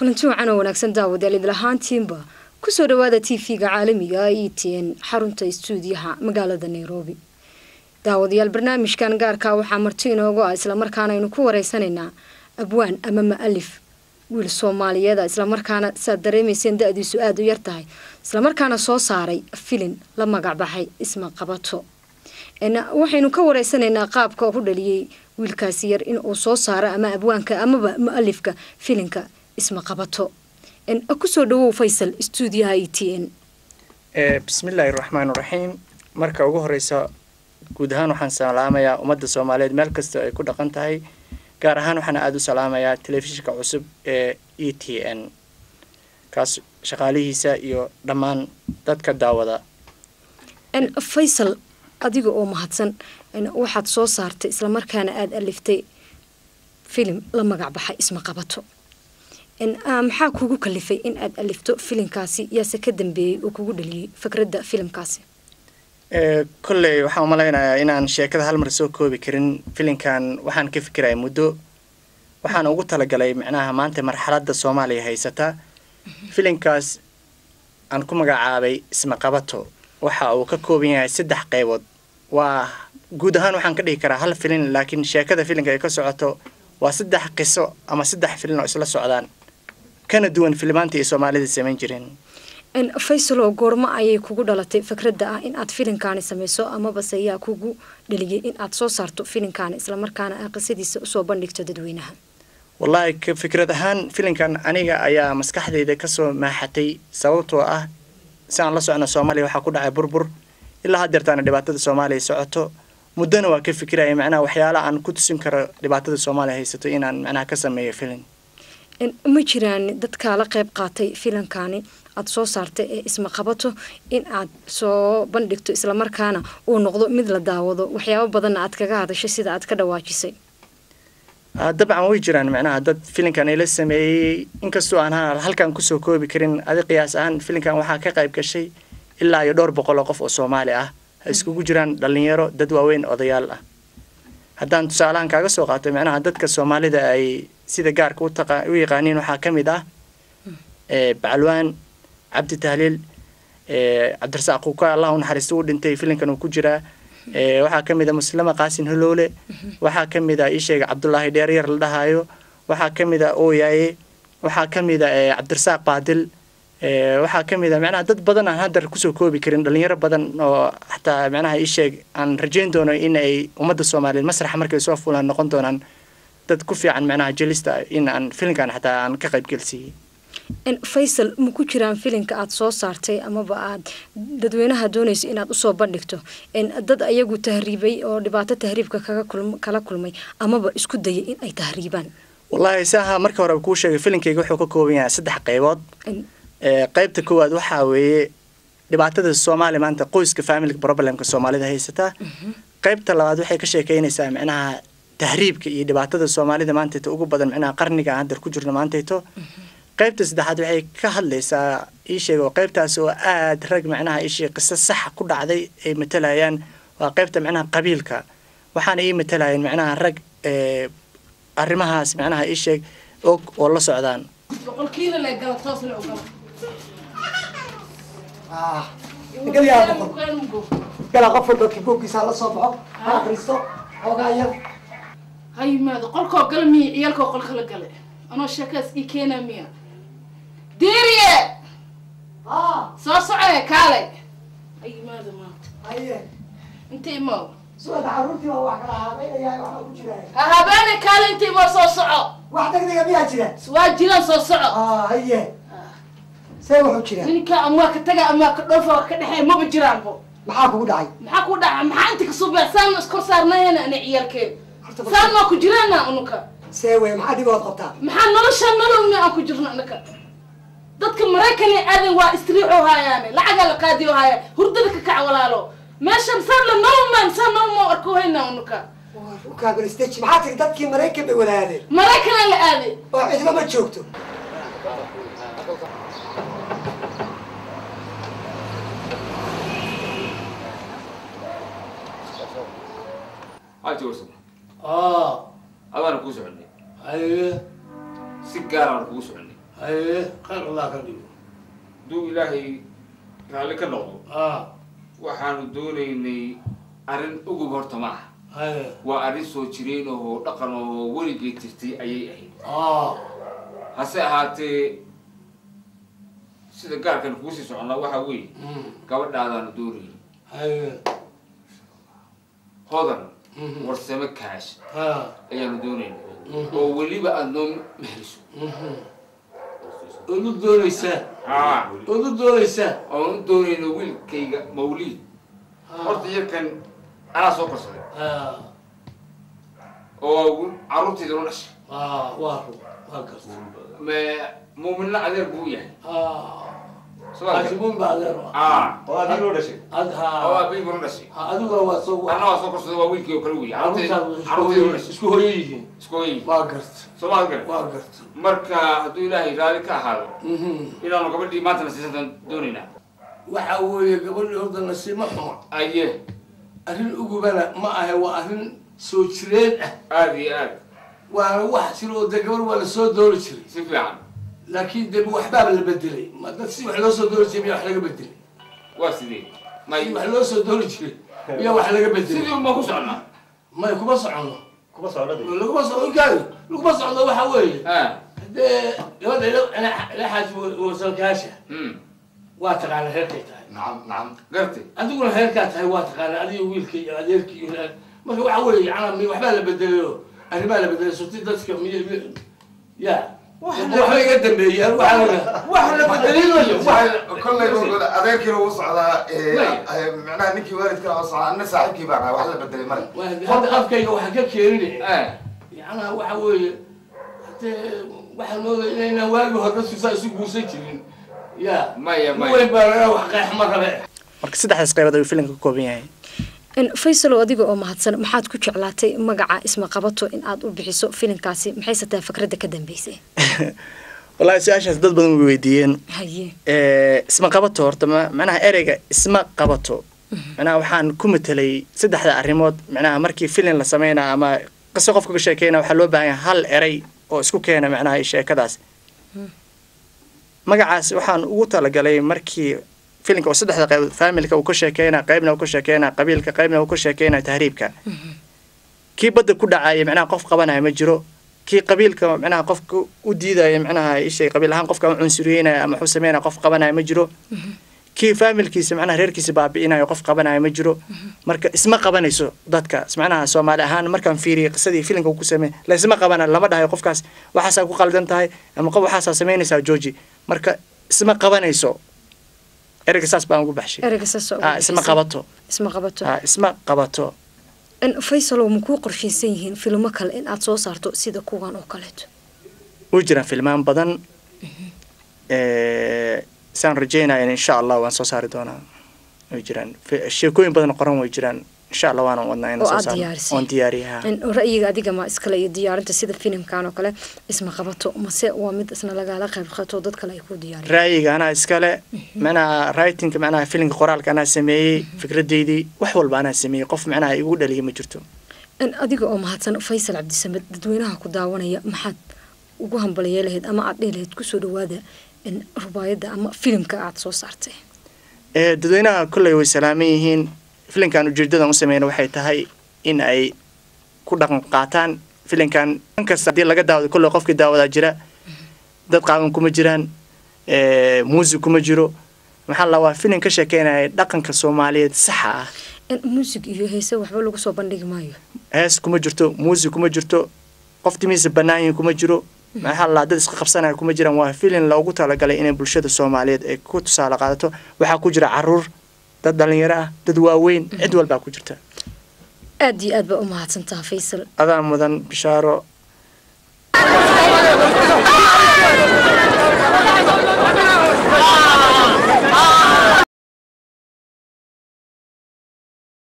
kulanti wacan oo wanaagsan daawadayaal idil ahaantiinba kusoo dhawaada TV-ga caalamiga ETN xarunta stuudiyaha magaalada Nairobi. daawadayaal barnaamijkan gaarka waxaa marti inoogu ah isla markaana aynu ku wareysanaynaa abwaan ama maalif wiil Soomaaliyeed isla markaana saad dareemayseen da'diisu aad u yar tahay isla markaana soo saaray filim la magac baxay Isma Qabato. waxaynu ka wareysanaynaa qaabka uu dhaliyay wiilkaasi yar in uu soo saaro ama abwaanka ama maalifka filimka Isma Qabato. kusoo dhawow Faysal stuudiyaha ETN. bismillahir rahmaanir rahiim. marka ugu horeysa guud ahaan waxaan salaamayaa ummadda Soomaaliyeed meel kasta ay ku dhaqan tahay gaar ahaan waxaan aad u salaamayaa telefishinka cusub ee ETN kaas shaqaalihiisa iyo dhammaan dadka daawada. Faysal adiga oo mahadsan waxaad soo saartay isla markaana aad aliftay filim la magac baxay Isma Qabato. maxaa kugu kalifay in aad alifto filimkaasi yaase ka dambeeyay oo kugu dhaliyay fikradda filimkaasi? kulley waxaan u maleynayaa inaan sheekada hal mar soo koobi karin. filimkan waxaan ka fikiray muddo waxaan ugu talagalay macnaha maanta marxaladda Soomaaliya haysata. filimkaas aan ku magacaabay Isma Qabato waxa uu ka kooban yahay 3 qaybood. waa guud ahaan waxaan ka dhigi karaa hal filim laakiin sheekada filimka ay ka socoto waa 3 qiso ama 3 filim oo isla socdaan kana duwan filmaanta ee Soomaalida sameyn jireen. Faysal oo goorma ayay kugu dhalatay fikradda ah in aad filimkaani sameyso ama bas ayaa kugu dhaliyay in aad soo saarto filimkaani isla markaana qisadiisa u soo bandhigto dadweynaha? wallahi ka fikrad ahaan filimkan aniga ayaa maskaxdayda ka soo maaxatay sababtoo ah saan la socno Soomaaliya waxa ku dhacay burbur ilaa hadeertaana dhibaatada Soomaaliya socoto muddana waa ka fikiraya macnaha waxyaalaha aan ku tusin karo dhibaatada Soomaaliya haysato inaan macnaha ka sameeyo filim. ma jiraan dadka la qayb qaatay filimkaani aad soo saartay ee Isma Qabato in aad soo bandhigto isla markaana uu noqdo mid la daawado waxyaabo badan aad kaga hadashay sida aad ka dhawaajisay? dabcan way jiraan macnaha dad filimkan ay la sameeyay inkastoo aan halkan ku soo koobi karin adi qiyaas ahaan filimkan waxa ka qayb gashay ilaa iyo 200 qof oo Soomaali ah iskugu jiraan dhalinyaro dad waaweyn odayaal ah. haddaan tusaalahan kaaga soo qaatay macnaha dadka Soomaalida ay sida gaarka u yaqaaniin waxa kamid ah Bacalwaan Cabdi Tahliil Cabdirasaaq Kuka Allah uu naxariisto u dhintay filimkan uu ku jira waxa kamid ah Muslima Qaasin Holoole waxa kamid ah Isheeg Cabdullaahi Dheeryar la dhahayo waxa kamid ah Ooyaaye waxa kamid ah Cabdirasaaq Baadil waxa kamid ah macnaha dad badan aan hadda ku soo koobi karin dhalinyaro badan oo xataa macnaha Isheeg aan rajayn doono in ay ummadda Soomaaliyeed masrax markay soo fulaan noqon doonaan dad ku fiican macnaha jelista in aan filimkan xataa aan ka qayb galsiiyay. Faysal ma ku jiraan filimka aad soo saartay ama aad dadweynaha doonayso inaad u soo bandhigto dad ayagu tahriibay oo dhibaato tahriibka kala kulmay ama isku dayay in ay tahriibaan? wallahi saaha marka hore ku sheegay filimkayga wuxuu ka kooban yahay 3 qaybood. qaybta koowaad waxa weeye dhibaatada Soomaaliya maanta qoyska family problemka Soomaalida haysata. qaybta labaad waxay ka sheekeynaysaa macnaha tahriibka iyo dhibaatada Soomaalida maanta ugu badan macnaha qarniga hadda ku jirno maanta. qaybta saddexaad waxay ka hadlaysaa Isheeg oo qaybtaas oo aad rag macnaha Isheeg qisa sax ku dhacday ay matalayaan waa qaybta macnaha qabiilka waxaana ay matalayaan macnaha rag arrimahaas macnaha Isheeg oo la socdaan. boqolkiina la gala toos la ogala قال قفل بكيكوكي سال صبعه أخرسه وقايل هاي ماذا قلكو قلمي عيالكو قلك لقلي أنا شكاس إيكينا ميا ديريه صوصعي كالي هاي ماذا مات هاي انتي مو سوى تعرفتي وواحد هابين يا واحد وجراه هابين كالي انتي مو صوصعو واحد دقيقة بيها جراه سوا جيران صوصعو هاي سوى وجراه نيكا أمواك تجا أمواك دوفا كدحين ما بجيران بو maxaa kugu dhacay maxaa inta ka soo baasan iskor saarnayna ana ciyalkee saan ma ku jirana unuka seeway maxaa dibood qabtaa maxaa nolosha nololna aan ku jirna anaka dadka Mareykan aadan waa istriixo haayaan lacag la qaadiyo haaya hurdada ka kac walaalo meeshan saan la noloman saan ma arko hayna unuka ka galisteech maxaa tiri dadkii Mareykan bay wadaadeen Mareykan la aaday oo cidba ma joogto هاي توصل أنا كوس عني ايوه سيجارة كوس عني خير الله كريم دو إلهي رالي كنقضو waxaanu doonaynay arin ugu horta maaha waa arin soo jireen oo dhaqan oo weligeed jirtay ayay ahayd hase ahaatee sida gaarkan kugu sii soconnaa waxaa weeye gabadhaadaanu doonayay hodan warsame kaash ayaanu doonaynay oo weliba aad noo meheliso ugu doonaysaa ugu doonaysaa oonu doonayno wiilkayga mawliid horta yarkan anaa soo korsaday oo carruurtayda la dhashay waa garta muuminna adeer buu yahay عاجبون بعدين هذا لو دشي هذا بين لو دشي هذا هو سو انا سو كرسي waa wiilkii oo kale weey عرفتي isku hooyayeen waa gart Soomaal gar waa gart marka haduu ilaahay raali ka ahaado inaanu gabadhii maanta nasiisan doonina waxa weeye gabadhii horta nasiima xuma aye arin ugu bana ma aha waa arin soo jireen aad iyo aad waa wax siro gabadh wala soo doori jiray si fiican laakiin dib waxba la bedelay ma dad si wax loo soo doori jiray wax laga bedelay waa sidee ma wax loo soo doori jiray iyo wax laga bedelay sidii ma ku socnaa ma kuma socono laguma socdo waxa weeye hadee gabadha ila xaaj wasal kaasha waa taqaana heerkay tahay nacam gartay adiguna heerkaa tahay waa taqaana adiga wiilkii iyo adeerkii marka waxa weeye yani waxbaa la bedelayo arrimaa la bedelay surti dadka ya waxba iga dambeeyay wax la bedelayo كل يقول أذكر وصل على معناه نكى وارد كان وصل أنا ساعد كي بقى واحد بدل مرة هذا أفكي وحكي كيرني يعني وحوي حتى واحد إننا واجه هذا سوق سكين يا ما وين بقى وحكي حمر بقى marka saddexdaas qaybood ayuu filimka ka kooban yahay Faisal adiga oo mahadsan maxaad ku jeclaatay magaca isma qabato in aad u bixiso filimkaasi maxay sataa fikradda ka dambeysay wallahi su'aashaas dad badan way weydiiyeen isma qabato horta macnaha ereyga isma qabato macnaha waxaan ku metelay saddexda arrimood macnaha markii filim la sameeyna ama qiso qofka ka sheekeyna waxa loo baahan yahay hal erey oo isku keena macnaha sheekadaas magacaas waxaan ugu talagalay markii filimka oo saddexda qayb familka uu ka sheekeyna qaybna uu ka sheekeyna qabiilka qaybna uu ka sheekeyna tahriibka kii badda ku dhacay macnaha qof qabanaya ma jiro kii qabiilka macnaha qofka u diidaya macnaha ishay qabiil ahaan qofka cunsuriyeenaya ama wuxuu sameeyay qof qabanaya ma jiro kii familkiisa macnaha reerkiisa baabi'inayo qof qabanaya ma jiro marka isma qabanayso dadka macnaha Soomaali ahaan markaan fiiriyay qisadii filimka uu ku sameeyay la isma qabana lama dhahayo qofkaas waxaas ku qaldan tahay ama qof waxaas sameynaysa jooji marka isma qabanayso ereyga saas baan ugu baxshay ereyga saas isma qabato isma qabato in Faisal uu ku qorshaysan yihiin filmo kale in aad soo saarto sida kuwan oo kale oo jiraan filmaan badan saan rajeynaa insha Allah waan soo saari doonaa oo jiraan sheekooyin badan qoran way jiraan insha Allah waan wadnaa in soo saaro on diyaariyaha in ra'yiga adiga ma iskala iyo diyaarinta sida filimkan oo kale isma qabato mase waa mid isna laga qayb qaato dad kale ay ku diyaariyaan ra'yiga ana iskale mana writing mana filimka qoraalka ana sameeyay fikradeedii wax walba ana sameeyay qof macnaha igu dhaliyo ma jirto in adiga oo mahadsan Faisal Cabdisamed dadweynaha ku daawanaya maxad ugu hambalyeelayd ama aad dheelayd ku soo dhawaada in rubaayada ama filimka aad soo saartay dadweynaha kulay way salaaman yihiin filimkan ujeedadan u sameeyna waxay tahay in ay ku dhaqan qaataan filimkan kasta hadii laga daawado kulay qofkii daawada jira dad qaawan kuma jiraan music kuma jiro maxaa la waa filim ka sheekeynaya dhaqanka Soomaaliyeed sax ah in music iyo heeso waxba lagu soo bandhigi maayo hees kuma jirto music kuma jirto qof timiisa banaayin kuma jiro maxaa la dad isku qabsanaya kuma jiraan waa filim loogu talagalay in bulshada Soomaaliyeed ay ku tusaale qaadato waxa ku jira caruur dad dhalinyaro ah dad waaweyn cid walba ku jirta aad iyo aad ba u mahadsantahay Faisal adaa mudan bishaaro